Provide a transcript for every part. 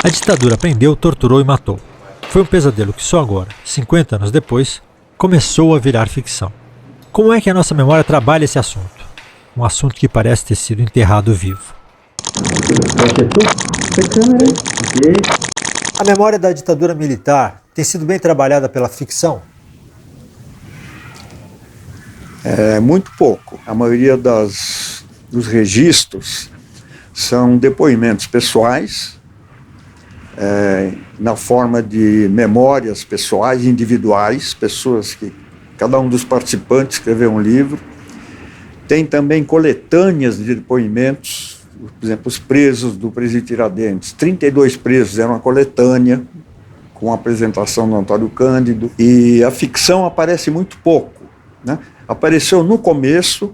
A ditadura prendeu, torturou e matou. Foi um pesadelo que só agora, 50 anos depois, começou a virar ficção. Como é que a nossa memória trabalha esse assunto? Um assunto que parece ter sido enterrado vivo. A memória da ditadura militar tem sido bem trabalhada pela ficção? Muito pouco. A maioria dos registros são depoimentos pessoais, na forma de memórias pessoais, individuais, pessoas que cada um dos participantes escreveu um livro. Tem também coletâneas de depoimentos, por exemplo, os presos do Presídio Tiradentes. 32 presos eram uma coletânea, com a apresentação do Antônio Cândido, e a ficção aparece muito pouco, né? Apareceu no começo,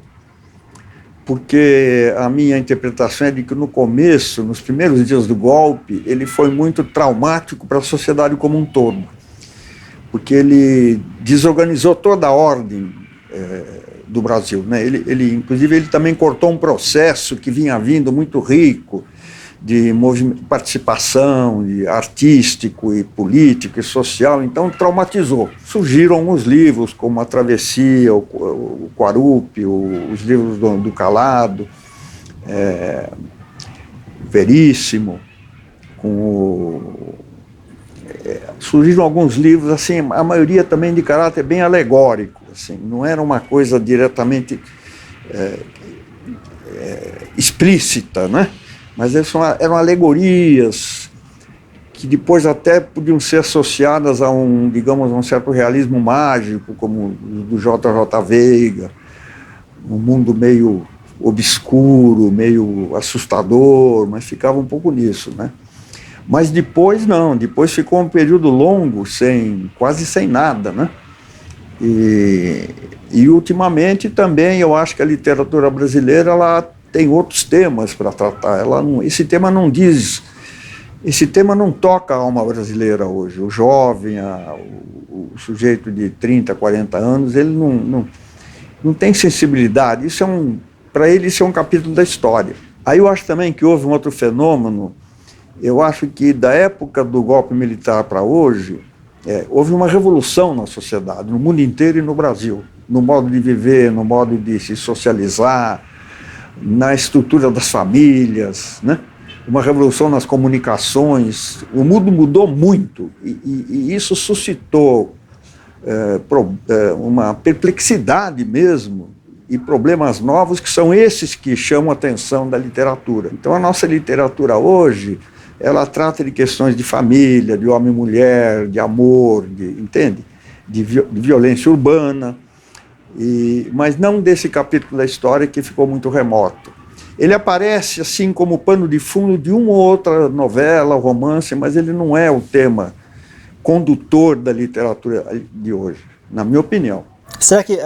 porque a minha interpretação é de que no começo, nos primeiros dias do golpe, ele foi muito traumático para a sociedade como um todo, porque ele desorganizou toda a ordem do Brasil, né? Inclusive, ele também cortou um processo que vinha vindo muito rico de participação de artístico e político e social, então traumatizou. Surgiram alguns livros como A Travessia, o Quarupi, os livros do Calado, Veríssimo, surgiram alguns livros, assim, a maioria também de caráter bem alegórico, assim, não era uma coisa diretamente explícita, né? Mas eram alegorias que depois até podiam ser associadas a um certo realismo mágico, como o do J.J. Veiga, um mundo meio obscuro, meio assustador, mas ficava um pouco nisso, né? Mas depois não, depois ficou um período longo, quase sem nada, né? E ultimamente também eu acho que a literatura brasileira ela tem outros temas para tratar. Esse tema não toca a alma brasileira hoje. O jovem, o sujeito de 30, 40 anos, ele não tem sensibilidade. Para ele isso é um capítulo da história. Aí eu acho também que houve um outro fenômeno. Eu acho que da época do golpe militar para hoje, houve uma revolução na sociedade, no mundo inteiro e no Brasil, no modo de viver, no modo de se socializar, na estrutura das famílias, né? Uma revolução nas comunicações. O mundo mudou muito e isso suscitou uma perplexidade mesmo e problemas novos que são esses que chamam a atenção da literatura. Então a nossa literatura hoje, ela trata de questões de família, de homem e mulher, de amor, entende? De violência urbana, mas não desse capítulo da história que ficou muito remoto. Ele aparece assim como pano de fundo de uma ou outra novela, romance, mas ele não é o tema condutor da literatura de hoje, na minha opinião. Será que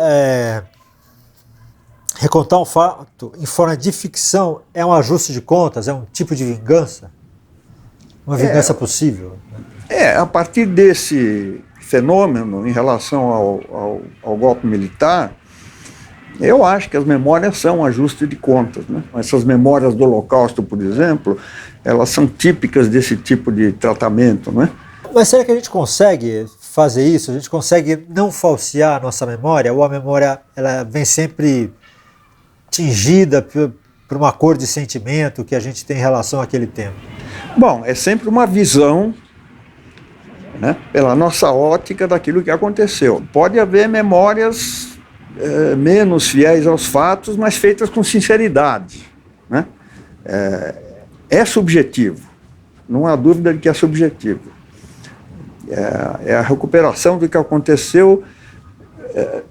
recontar um fato em forma de ficção é um ajuste de contas, é um tipo de vingança? Uma vingança possível? A partir desse fenômeno em relação ao golpe militar, eu acho que as memórias são um ajuste de contas, né? Essas memórias do Holocausto, por exemplo, elas são típicas desse tipo de tratamento, né? Mas será que a gente consegue fazer isso? A gente consegue não falsear a nossa memória? Ou a memória ela vem sempre tingida por uma cor de sentimento que a gente tem em relação àquele tempo? Bom, é sempre uma visão, né, pela nossa ótica daquilo que aconteceu. Pode haver memórias menos fiéis aos fatos, mas feitas com sinceridade, né? É subjetivo, não há dúvida de que é subjetivo. É a recuperação do que aconteceu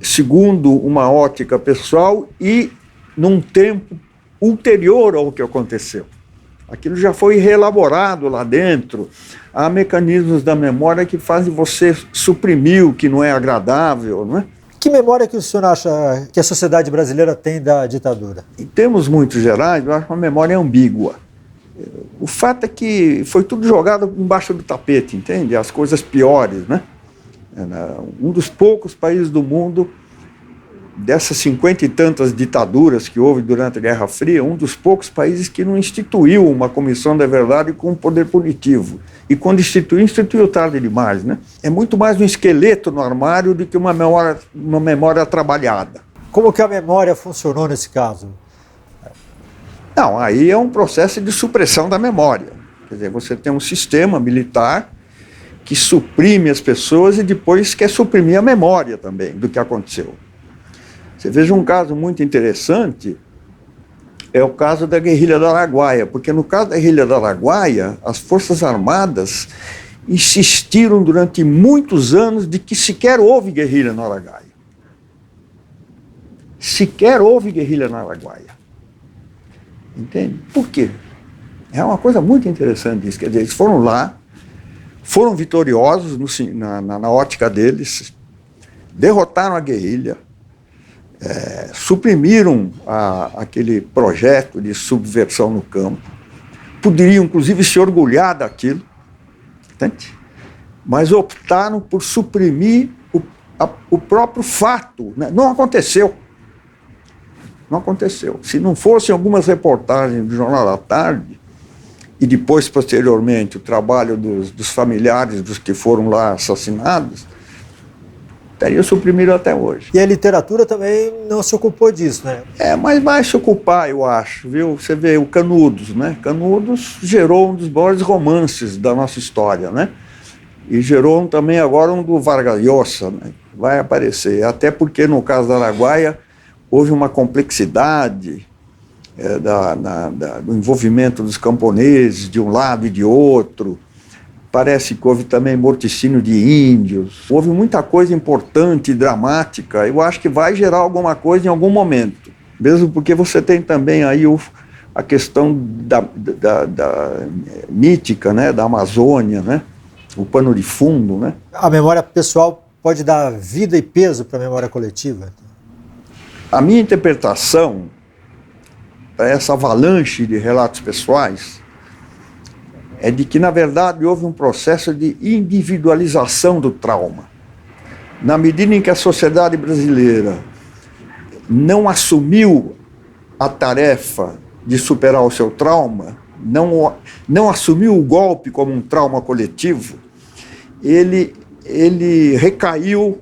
segundo uma ótica pessoal e num tempo ulterior ao que aconteceu. Aquilo já foi reelaborado lá dentro. Há mecanismos da memória que fazem você suprimir o que não é agradável, não é? Que memória que o senhor acha que a sociedade brasileira tem da ditadura? Em termos muito gerais, eu acho uma memória ambígua. O fato é que foi tudo jogado embaixo do tapete, entende? As coisas piores, né? Um dos poucos países do mundo dessas 50 e tantas ditaduras que houve durante a Guerra Fria, um dos poucos países que não instituiu uma comissão da verdade com poder punitivo. E quando instituiu tarde demais, né? É muito mais um esqueleto no armário do que uma memória trabalhada. Como que a memória funcionou nesse caso? Não, aí é um processo de supressão da memória. Quer dizer, você tem um sistema militar que suprime as pessoas e depois quer suprimir a memória também do que aconteceu. Você veja um caso muito interessante, é o caso da guerrilha do Araguaia, porque no caso da guerrilha do Araguaia, as Forças Armadas insistiram durante muitos anos de que sequer houve guerrilha no Araguaia. Sequer houve guerrilha no Araguaia. Entende? Por quê? É uma coisa muito interessante isso. Quer dizer, eles foram lá, foram vitoriosos na ótica deles, derrotaram a guerrilha, suprimiram aquele projeto de subversão no campo, poderiam inclusive se orgulhar daquilo, entende? Mas optaram por suprimir o próprio fato, né? Não aconteceu. Não aconteceu. Se não fossem algumas reportagens do Jornal da Tarde, e depois, posteriormente, o trabalho dos familiares dos que foram lá assassinados, teria suprimido até hoje. E a literatura também não se ocupou disso, né? Mas vai se ocupar, eu acho, viu? Você vê o Canudos, né? Canudos gerou um dos maiores romances da nossa história, né? E gerou também agora um do Vargas Llosa, né? Vai aparecer, até porque no caso da Araguaia houve uma complexidade do envolvimento dos camponeses de um lado e de outro. Parece que houve também morticínio de índios. Houve muita coisa importante e dramática. Eu acho que vai gerar alguma coisa em algum momento. Mesmo porque você tem também aí a questão da mítica, né, da Amazônia, né, o pano de fundo, né. A memória pessoal pode dar vida e peso para a memória coletiva? A minha interpretação para essa avalanche de relatos pessoais é de que, na verdade, houve um processo de individualização do trauma. Na medida em que a sociedade brasileira não assumiu a tarefa de superar o seu trauma, não assumiu o golpe como um trauma coletivo, ele recaiu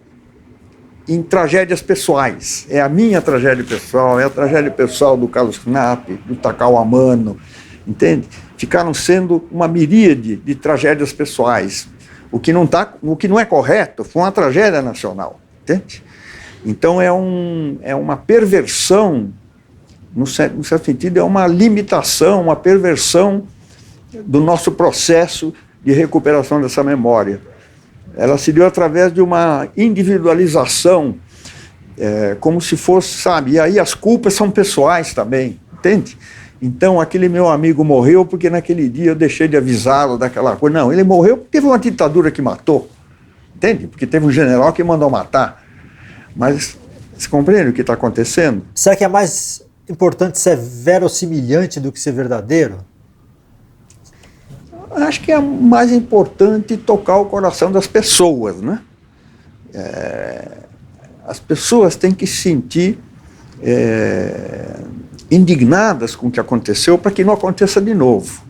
em tragédias pessoais. É a minha tragédia pessoal, é a tragédia pessoal do Carlos Knapp, do Takao Amano, entende? Ficaram sendo uma miríade de tragédias pessoais. O que não é correto foi uma tragédia nacional, entende? Então é uma perversão, no certo sentido, é uma limitação, uma perversão do nosso processo de recuperação dessa memória. Ela se deu através de uma individualização, como se fosse, sabe, e aí as culpas são pessoais também, entende? Então aquele meu amigo morreu porque naquele dia eu deixei de avisá-lo daquela coisa. Não, ele morreu porque teve uma ditadura que matou, entende? Porque teve um general que mandou matar. Mas você compreende o que está acontecendo? Será que é mais importante ser verossimilhante do que ser verdadeiro? Acho que é mais importante tocar o coração das pessoas, né? As pessoas têm que se sentir indignadas com o que aconteceu para que não aconteça de novo.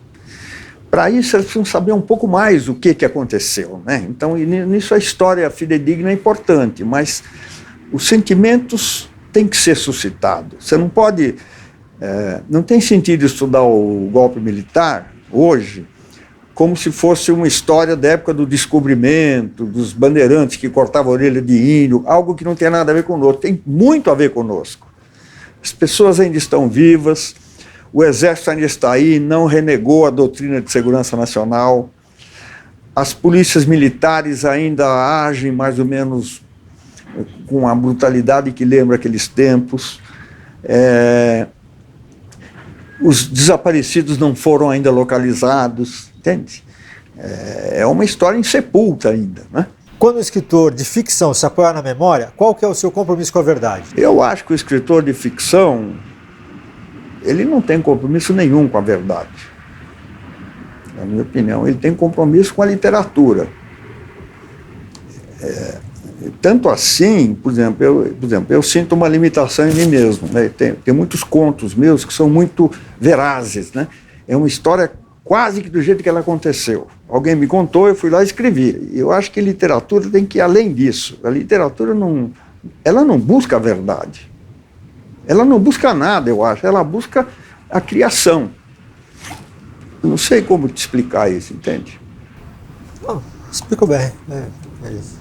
Para isso, elas precisam saber um pouco mais o que aconteceu, né? Então, nisso a história fidedigna é importante, mas os sentimentos têm que ser suscitados. Você não pode... não tem sentido estudar o golpe militar hoje como se fosse uma história da época do descobrimento, dos bandeirantes que cortavam a orelha de índio, algo que não tem nada a ver conosco, tem muito a ver conosco. As pessoas ainda estão vivas, o Exército ainda está aí, não renegou a doutrina de segurança nacional, as polícias militares ainda agem mais ou menos com a brutalidade que lembra aqueles tempos, os desaparecidos não foram ainda localizados, entende? É uma história insepulta ainda, né? Quando o escritor de ficção se apoia na memória, qual que é o seu compromisso com a verdade? Eu acho que o escritor de ficção, ele não tem compromisso nenhum com a verdade. Na minha opinião, ele tem compromisso com a literatura. Tanto assim, por exemplo, eu sinto uma limitação em mim mesmo, né? Tem muitos contos meus que são muito verazes, né? É uma história quase que do jeito que ela aconteceu. Alguém me contou, eu fui lá e escrevi. Eu acho que literatura tem que ir além disso. A literatura ela não busca a verdade. Ela não busca nada, eu acho. Ela busca a criação. Eu não sei como te explicar isso, entende? Não, explico bem. É isso.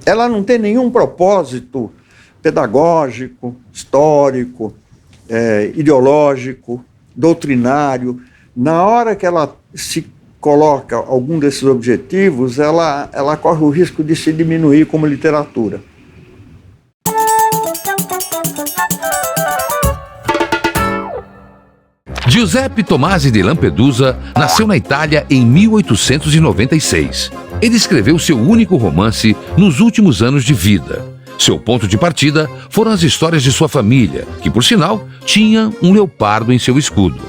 Ela não tem nenhum propósito pedagógico, histórico, ideológico, doutrinário. Na hora que ela se coloca algum desses objetivos, ela corre o risco de se diminuir como literatura. Giuseppe Tomasi di Lampedusa nasceu na Itália em 1896. Ele escreveu seu único romance nos últimos anos de vida. Seu ponto de partida foram as histórias de sua família, que, por sinal, tinha um leopardo em seu escudo.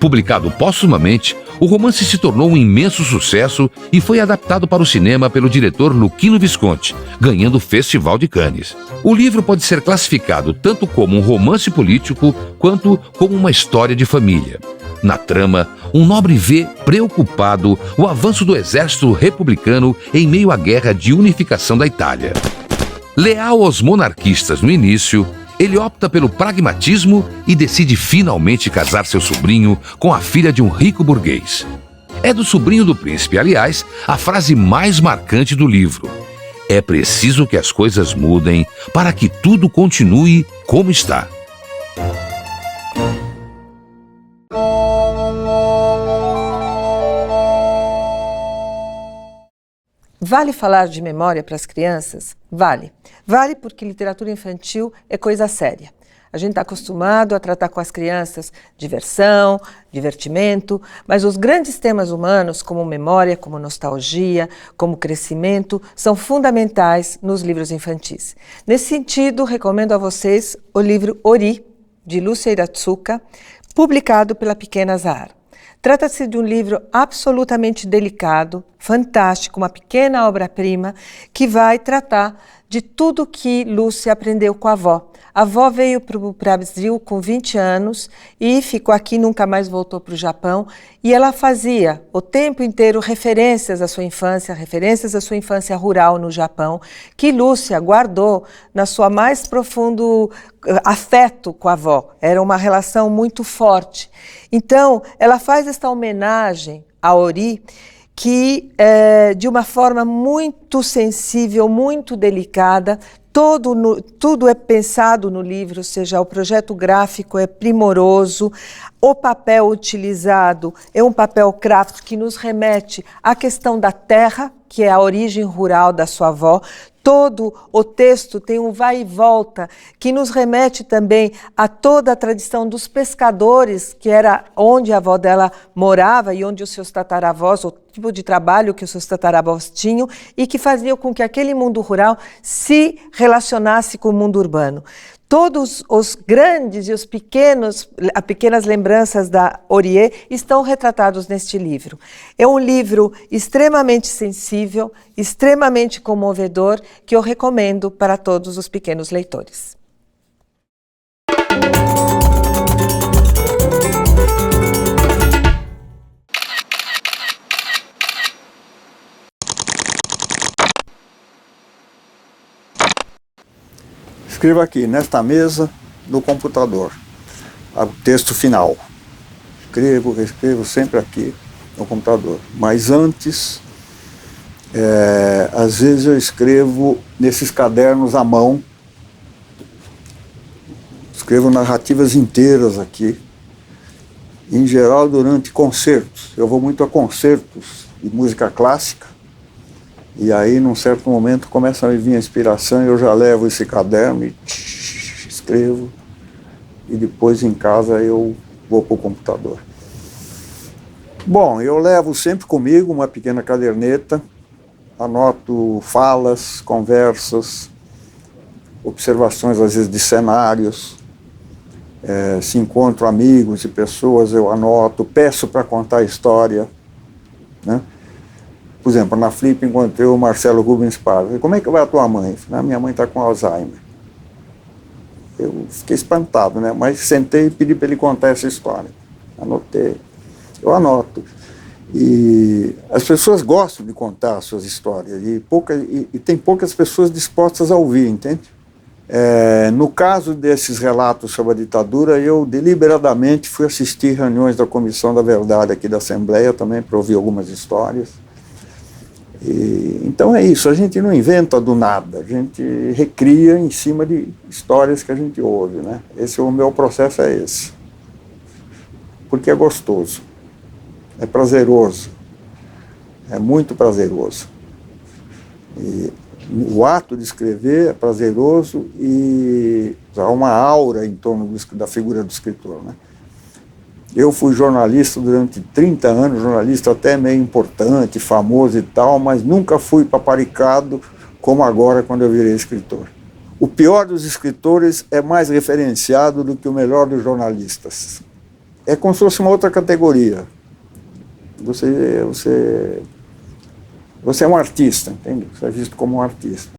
Publicado póstumamente, o romance se tornou um imenso sucesso e foi adaptado para o cinema pelo diretor Luchino Visconti, ganhando o Festival de Cannes. O livro pode ser classificado tanto como um romance político quanto como uma história de família. Na trama, um nobre vê preocupado o avanço do exército republicano em meio à guerra de unificação da Itália. Leal aos monarquistas no início, ele opta pelo pragmatismo e decide finalmente casar seu sobrinho com a filha de um rico burguês. É do sobrinho do príncipe, aliás, a frase mais marcante do livro. É preciso que as coisas mudem para que tudo continue como está. Vale falar de memória para as crianças? Vale. Vale porque literatura infantil é coisa séria. A gente está acostumado a tratar com as crianças diversão, divertimento, mas os grandes temas humanos, como memória, como nostalgia, como crescimento, são fundamentais nos livros infantis. Nesse sentido, recomendo a vocês o livro Ori, de Lúcia Iratsuka, publicado pela Pequena Zahar. Trata-se de um livro absolutamente delicado, fantástico, uma pequena obra-prima que vai tratar de tudo que Lúcia aprendeu com a avó. A avó veio para o Brasil com 20 anos e ficou aqui, nunca mais voltou para o Japão. E ela fazia o tempo inteiro referências à sua infância rural no Japão, que Lúcia guardou na sua mais profundo afeto com a avó. Era uma relação muito forte. Então, ela faz esta homenagem a Ori, que de uma forma muito sensível, muito delicada, tudo é pensado no livro, ou seja, o projeto gráfico é primoroso, o papel utilizado é um papel craft que nos remete à questão da terra, que é a origem rural da sua avó. Todo o texto tem um vai e volta que nos remete também a toda a tradição dos pescadores, que era onde a avó dela morava e onde os seus tataravós, o tipo de trabalho que os seus tataravós tinham e que fazia com que aquele mundo rural se relacionasse com o mundo urbano. Todos os grandes e as pequenas lembranças da Orie estão retratados neste livro. É um livro extremamente sensível, extremamente comovedor, que eu recomendo para todos os pequenos leitores. Escreva aqui, nesta mesa, no computador, o texto final. Escrevo sempre aqui no computador. Mas antes, às vezes eu escrevo nesses cadernos à mão. Escrevo narrativas inteiras aqui. Em geral, durante concertos. Eu vou muito a concertos de música clássica. E aí, num certo momento, começa a me vir a inspiração e eu já levo esse caderno e escrevo. E depois, em casa, eu vou para o computador. Bom, eu levo sempre comigo uma pequena caderneta, anoto falas, conversas, observações, às vezes, de cenários. Se encontro amigos e pessoas, eu anoto, peço para contar a história, né? por exemplo, na Flip encontrei o Marcelo Rubens Parra. Como é que vai a tua mãe? Eu falei, minha mãe está com Alzheimer. Eu fiquei espantado, né? Mas sentei e pedi para ele contar essa história. Anotei. Eu anoto. E as pessoas gostam de contar as suas histórias e tem poucas pessoas dispostas a ouvir, entende? No caso desses relatos sobre a ditadura, eu deliberadamente fui assistir reuniões da Comissão da Verdade aqui da Assembleia também para ouvir algumas histórias. Então é isso, a gente não inventa do nada, a gente recria em cima de histórias que a gente ouve, né? O meu processo é esse. Porque é gostoso, é prazeroso, é muito prazeroso. E o ato de escrever é prazeroso e há uma aura em torno da figura do escritor, né? Eu fui jornalista durante 30 anos, jornalista até meio importante, famoso e tal, mas nunca fui paparicado como agora quando eu virei escritor. O pior dos escritores é mais referenciado do que o melhor dos jornalistas. É como se fosse uma outra categoria. Você é um artista, entende? Você é visto como um artista.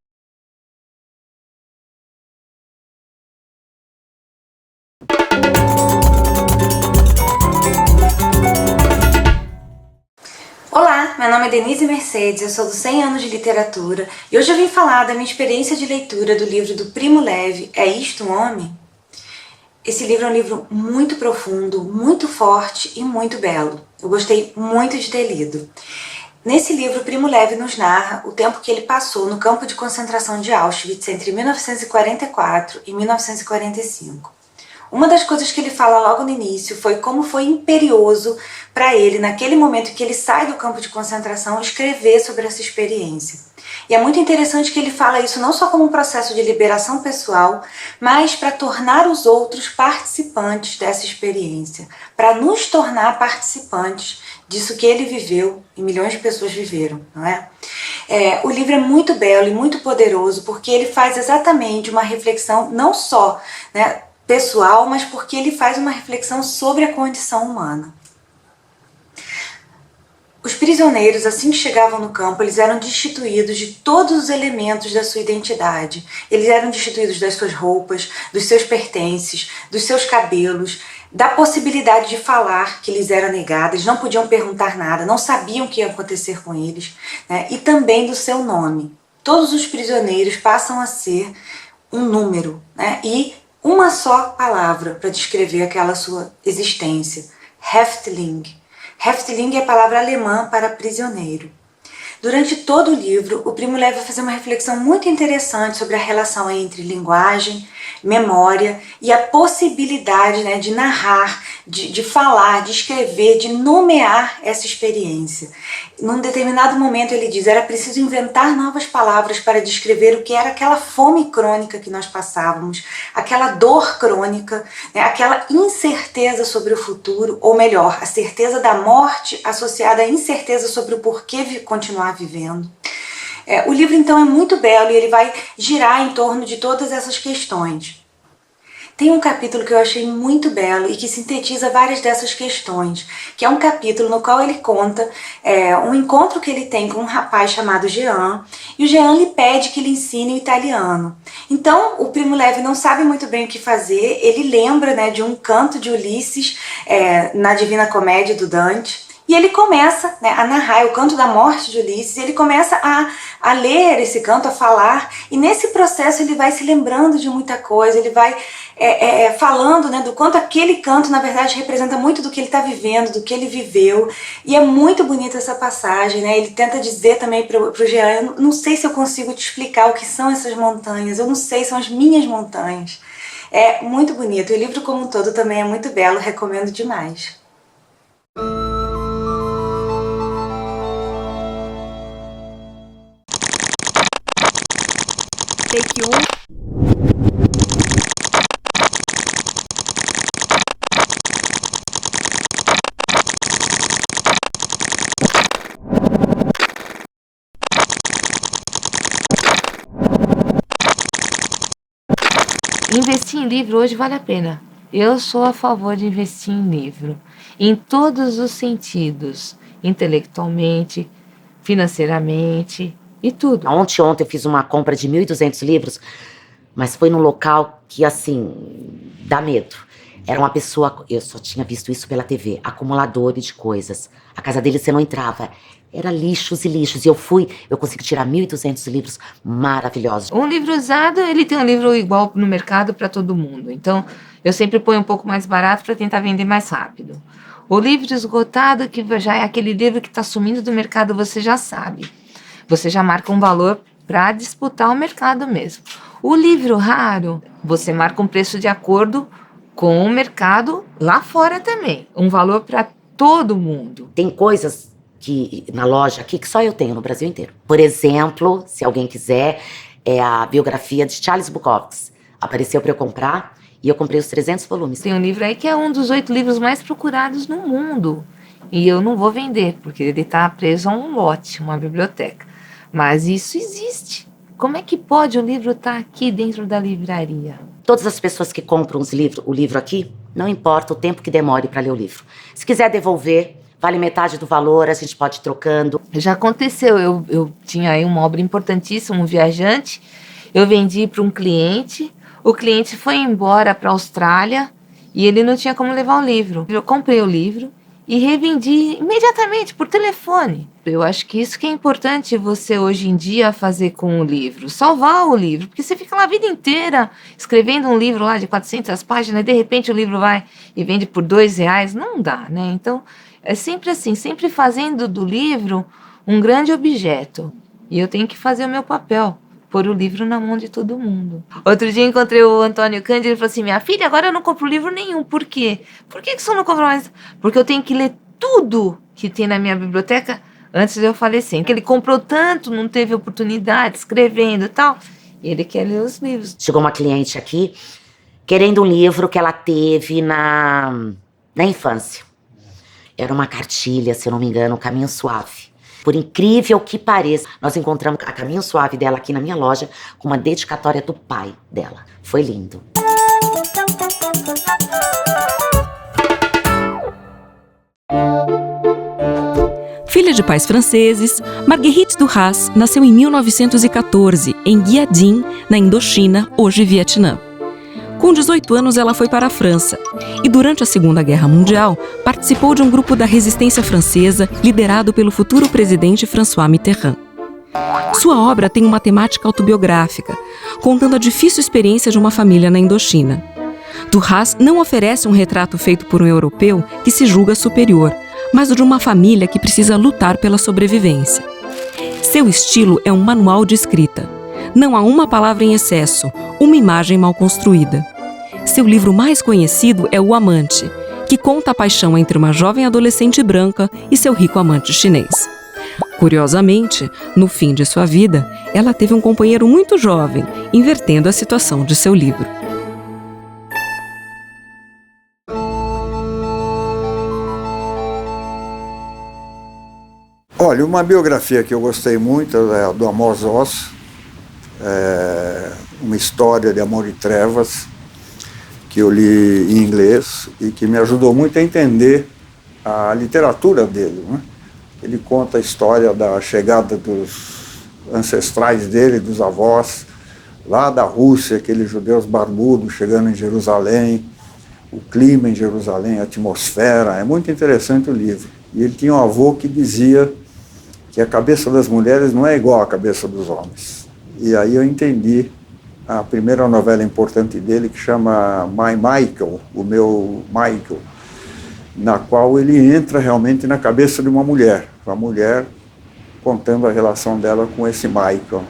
Olá, meu nome é Denise Mercedes, eu sou do 100 anos de literatura e hoje eu vim falar da minha experiência de leitura do livro do Primo Levi, É Isto um Homem? Esse livro é um livro muito profundo, muito forte e muito belo. Eu gostei muito de ter lido. Nesse livro, Primo Levi nos narra o tempo que ele passou no campo de concentração de Auschwitz entre 1944 e 1945. Uma das coisas que ele fala logo no início foi como foi imperioso para ele, naquele momento em que ele sai do campo de concentração, escrever sobre essa experiência. E é muito interessante que ele fala isso não só como um processo de liberação pessoal, mas para tornar os outros participantes dessa experiência, para nos tornar participantes disso que ele viveu e milhões de pessoas viveram, não é? O livro é muito belo e muito poderoso porque ele faz exatamente uma reflexão não só, né, pessoal, mas porque ele faz uma reflexão sobre a condição humana. Os prisioneiros, assim que chegavam no campo, eles eram destituídos de todos os elementos da sua identidade. Eles eram destituídos das suas roupas, dos seus pertences, dos seus cabelos, da possibilidade de falar que lhes era negada. Eles não podiam perguntar nada, não sabiam o que ia acontecer com eles, né? E também do seu nome. Todos os prisioneiros passam a ser um número, né? E uma só palavra para descrever aquela sua existência: Häftling. Häftling é a palavra alemã para prisioneiro. Durante todo o livro, o Primo Levi vai fazer uma reflexão muito interessante sobre a relação entre linguagem, memória e a possibilidade, né, de narrar, de falar, de escrever, de nomear essa experiência. Num determinado momento ele diz, era preciso inventar novas palavras para descrever o que era aquela fome crônica que nós passávamos, aquela dor crônica, né, aquela incerteza sobre o futuro, ou melhor, a certeza da morte associada à incerteza sobre o porquê continuar vivendo. O livro então é muito belo e ele vai girar em torno de todas essas questões. Tem um capítulo que eu achei muito belo e que sintetiza várias dessas questões, que é um capítulo no qual ele conta um encontro que ele tem com um rapaz chamado Jean, e o Jean lhe pede que lhe ensine o italiano. Então o Primo Levi não sabe muito bem o que fazer, ele lembra, né, de um canto de Ulisses na Divina Comédia do Dante, e ele começa, né, a narrar o canto da morte de Ulisses, e ele começa a ler esse canto, a falar, e nesse processo ele vai se lembrando de muita coisa, ele vai falando, né, do quanto aquele canto, na verdade, representa muito do que ele está vivendo, do que ele viveu, e é muito bonita essa passagem, né? Ele tenta dizer também para o Jean, eu não sei se eu consigo te explicar o que são essas montanhas, eu não sei, são as minhas montanhas. É muito bonito, e o livro como um todo também é muito belo, recomendo demais. Take 1. Investir em livro hoje vale a pena. Eu sou a favor de investir em livro, em todos os sentidos, intelectualmente, financeiramente e tudo. Ontem eu fiz uma compra de 1.200 livros, mas foi num local que, assim, dá medo. Era uma pessoa, eu só tinha visto isso pela TV, acumulador de coisas. A casa dele você não entrava, era lixos e lixos. E eu consegui tirar 1.200 livros maravilhosos. Um livro usado, ele tem um livro igual no mercado para todo mundo. Então, eu sempre ponho um pouco mais barato para tentar vender mais rápido. O livro esgotado, que já é aquele livro que está sumindo do mercado, você já sabe. Você já marca um valor para disputar o mercado mesmo. O livro raro, você marca um preço de acordo com o mercado lá fora também. Um valor para todo mundo. Tem coisas que na loja aqui que só eu tenho no Brasil inteiro. Por exemplo, se alguém quiser, é a biografia de Charles Bukowski. Apareceu para eu comprar e eu comprei os 300 volumes. Tem um livro aí que é um dos 8 livros mais procurados no mundo. E eu não vou vender, porque ele está preso a um lote, uma biblioteca. Mas isso existe. Como é que pode o livro estar aqui dentro da livraria? Todas as pessoas que compram o livro aqui, não importa o tempo que demore para ler o livro. Se quiser devolver, vale metade do valor, a gente pode ir trocando. Já aconteceu, eu tinha aí uma obra importantíssima, um viajante, eu vendi para um cliente, o cliente foi embora para a Austrália e ele não tinha como levar o livro. Eu comprei o livro e revendi imediatamente por telefone. Eu acho que isso que é importante você hoje em dia fazer com o livro, salvar o livro, porque você fica lá a vida inteira escrevendo um livro lá de 400 páginas e de repente o livro vai e vende por R$2, não dá, né? Então é sempre assim, sempre fazendo do livro um grande objeto. E eu tenho que fazer o meu papel, pôr o livro na mão de todo mundo. Outro dia encontrei o Antônio Cândido e ele falou assim, minha filha, agora eu não compro livro nenhum. Por quê? Por que você não compra mais? Porque eu tenho que ler tudo que tem na minha biblioteca antes de eu falecer. Porque ele comprou tanto, não teve oportunidade, escrevendo e tal. E ele quer ler os livros. Chegou uma cliente aqui querendo um livro que ela teve na infância. Era uma cartilha, se eu não me engano, Caminho Suave. Por incrível que pareça, nós encontramos a Caminho Suave dela aqui na minha loja com uma dedicatória do pai dela. Foi lindo. Filha de pais franceses, Marguerite Duras nasceu em 1914, em Gia Dinh, na Indochina, hoje Vietnã. Com 18 anos, ela foi para a França e, durante a Segunda Guerra Mundial, participou de um grupo da resistência francesa liderado pelo futuro presidente François Mitterrand. Sua obra tem uma temática autobiográfica, contando a difícil experiência de uma família na Indochina. Duras não oferece um retrato feito por um europeu que se julga superior, mas o de uma família que precisa lutar pela sobrevivência. Seu estilo é um manual de escrita. Não há uma palavra em excesso, uma imagem mal construída. Seu livro mais conhecido é O Amante, que conta a paixão entre uma jovem adolescente branca e seu rico amante chinês. Curiosamente, no fim de sua vida, ela teve um companheiro muito jovem, invertendo a situação de seu livro. Olha, uma biografia que eu gostei muito é a do Amos Oz, uma história de amor e trevas, que eu li em inglês e que me ajudou muito a entender a literatura dele, né? Ele conta a história da chegada dos ancestrais dele, dos avós, lá da Rússia, aqueles judeus barbudos chegando em Jerusalém, o clima em Jerusalém, a atmosfera. É muito interessante o livro. E ele tinha um avô que dizia que a cabeça das mulheres não é igual à cabeça dos homens. E aí eu entendi a primeira novela importante dele, que chama My Michael, o meu Michael, na qual ele entra realmente na cabeça de uma mulher, a mulher contando a relação dela com esse Michael.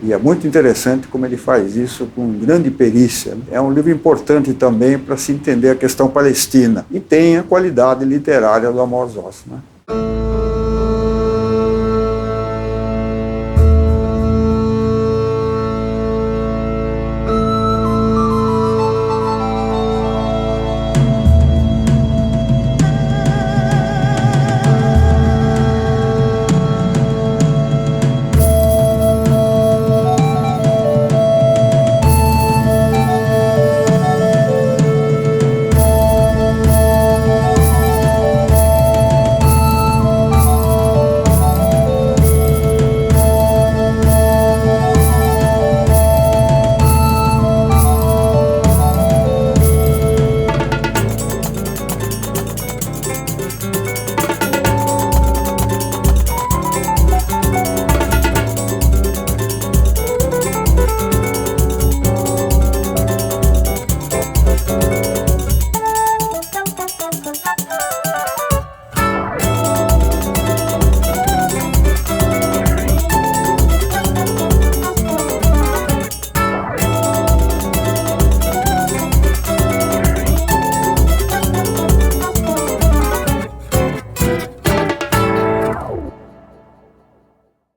E é muito interessante como ele faz isso com grande perícia. É um livro importante também para se entender a questão palestina. E tem a qualidade literária do Amos Oz, né?